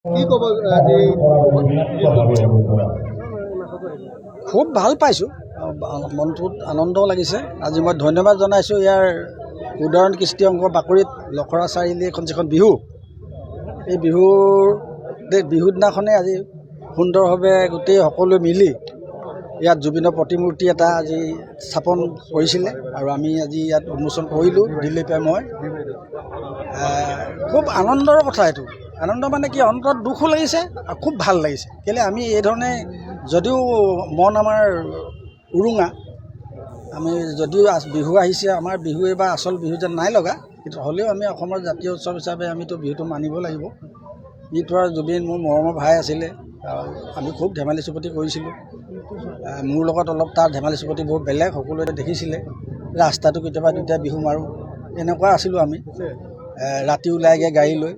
কি ক'ব খুব ভাল পাইছোঁ, মনটোত আনন্দ লাগিছে। আজি মই ধন্যবাদ জনাইছোঁ ইয়াৰ উদাহৰণ কৃষ্টি অংক বাকৰিত লখৰা চাৰিআলি এখন যিখন বিহু, এই বিহুৰ দিনাখনেই আজি সুন্দৰভাৱে গোটেই সকলোৱে মিলি ইয়াত জুবিনৰ প্ৰতিমূৰ্তি এটা আজি স্থাপন কৰিছিলে আৰু আমি আজি ইয়াত উন্মোচন কৰিলোঁ দিল্লীৰ পৰা মই। খুব আনন্দৰ কথা এইটো। আনন্দ মানে কি, অন্তৰত দুখো লাগিছে আৰু খুব ভাল লাগিছে। কেলৈ আমি এই ধৰণে যদিও মন আমাৰ উৰুঙা, আমি যদিও বিহু আহিছে, আমাৰ বিহু এইবাৰ আচল বিহু যেন নাই লগা, কিন্তু হ'লেও আমি অসমৰ জাতীয় উৎসৱ হিচাপে আমিতো বিহুটো মানিব লাগিব। ইটো আৰু জুবিন মোৰ মৰমৰ ভাই আছিলে, আমি খুব ধেমালি চুপতি কৰিছিলোঁ। মোৰ লগত অলপ তাৰ ধেমালি চুপতি বহুত বেলেগ, সকলোৱে দেখিছিলে। ৰাস্তাটো কেতিয়াবা দুটাই বিহু মাৰোঁ, এনেকুৱা আছিলোঁ আমি। ৰাতি ওলাইগৈ গাড়ী লৈ,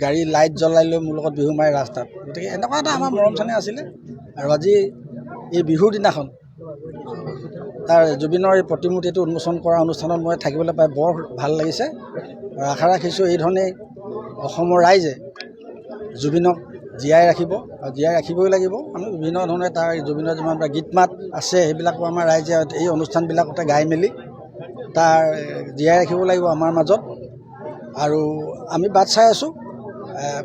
গাড়ী লাইট জ্বলাই লৈ মোৰ লগত বিহু মাৰে ৰাস্তাত। গতিকে এনেকুৱা এটা আমাৰ মৰম চেনেহ আছিলে। আৰু আজি এই বিহুৰ দিনাখন তাৰ জুবিনৰ এই প্ৰতিমূৰ্তিটো উন্মোচন কৰা অনুষ্ঠানত মই থাকিবলৈ পাই বৰ ভাল লাগিছে। আৰু আশা ৰাখিছোঁ এই ধৰণেই অসমৰ ৰাইজে জুবিনক জীয়াই ৰাখিব, আৰু জীয়াই ৰাখিবই লাগিব। আমি বিভিন্ন ধৰণে তাৰ জুবিনৰ যিমান গীত মাত আছে সেইবিলাকো আমাৰ ৰাইজে এই অনুষ্ঠানবিলাকতে গাই মেলি তাৰ জীয়াই ৰাখিব লাগিব আমাৰ মাজত। আৰু আমি বাট চাই আছোঁ,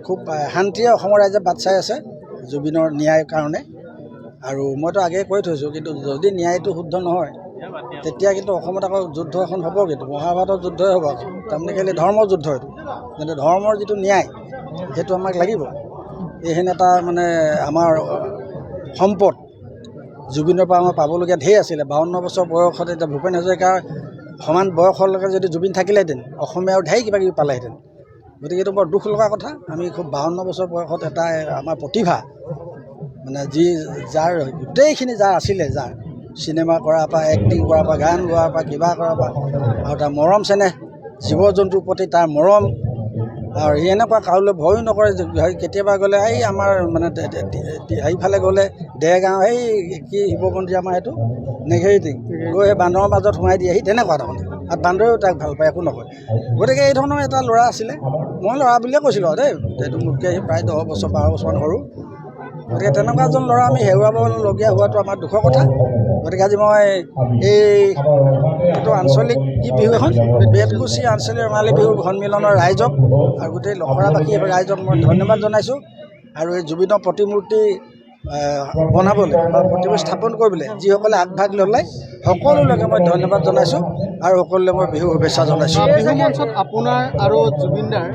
খুব শান্তিৰে অসমৰ ৰাইজে বাট চাই আছে জুবিনৰ ন্যায়ৰ কাৰণে। আৰু মইতো আগেয়ে কৈ থৈছোঁ, কিন্তু যদি ন্যায়টো শুদ্ধ নহয় তেতিয়া কিন্তু অসমত আকৌ যুদ্ধ এখন হ'ব, কিন্তু মহাভাৰতৰ যুদ্ধই হ'ব। তাৰমানে কেলৈ ধৰ্মৰ যুদ্ধ এইটো, কিন্তু ধৰ্মৰ যিটো ন্যায় সেইটো আমাক লাগিব। এইহেন এটা মানে আমাৰ সম্পদ জুবিনৰ পৰা আমাৰ পাবলগীয়া ঢেৰ আছিলে। 52 বছৰ বয়সত এতিয়া ভূপেন হাজৰিকাৰ সমান বয়সলৈকে যদি জুবিন থাকিলেহেঁতেন, অসমীয়া আৰু ঢেৰ কিবা কিবি পালেহেঁতেন। গতিকে এইটো বৰ দুখ লগা কথা। আমি খুব 52 বছৰ বয়সত এটা আমাৰ প্ৰতিভা, মানে যাৰ গোটেইখিনি যাৰ আছিলে, যাৰ চিনেমা কৰাৰ পৰা, এক্টিং কৰাৰ পৰা, গান গোৱাৰ পৰা, কিবা কৰাৰ পৰা, আৰু তাৰ মৰম চেনেহ, জীৱ জন্তুৰ প্ৰতি তাৰ মৰম, আৰু সি এনেকুৱা কাৰোলৈ ভয়ো নকৰে। কেতিয়াবা গ'লে এই আমাৰ মানে সেইফালে গ'লে দেৰগাঁও, এই কি শিৱ মন্দিৰ আমাৰ সেইটো নেঘেৰিটিং, গৈ সেই বান্দৰৰ মাজত সোমাই দিয়ে, সি তেনেকুৱা তাৰমানে। আৰু বান্দৰেও তাক ভাল পায়, একো নকয়। গতিকে এই ধৰণৰ এটা ল'ৰা আছিলে। মই ল'ৰা বুলিয়ে কৈছিলোঁ আৰু দেই, এইটো মোতকৈ প্ৰায় 10 বছৰ 12 বছৰমান সৰু। গতিকে তেনেকুৱা এজন ল'ৰা আমি হেৰুৱাবলগীয়া হোৱাটো আমাৰ দুখৰ কথা। গতিকে আজি মই এইটো আঞ্চলিক কি বিহু এখন, বেতগুচি আঞ্চলিক ৰঙালী বিহু সন্মিলনৰ ৰাইজক আৰু গোটেই লখৰাবাসী ৰাইজক মই ধন্যবাদ জনাইছোঁ। আৰু এই জুবিনৰ প্ৰতিমূৰ্তি বনাবলৈ বা প্ৰতিমূৰ্তি স্থাপন কৰিবলৈ যিসকলে আগভাগ ল'লে সকলোলৈকে মই ধন্যবাদ জনাইছোঁ, আৰু সকলোলৈ মই বিহু শুভেচ্ছা জনাইছোঁ। বিহু মঞ্চত আপোনাৰ আৰু জুবিনদাৰ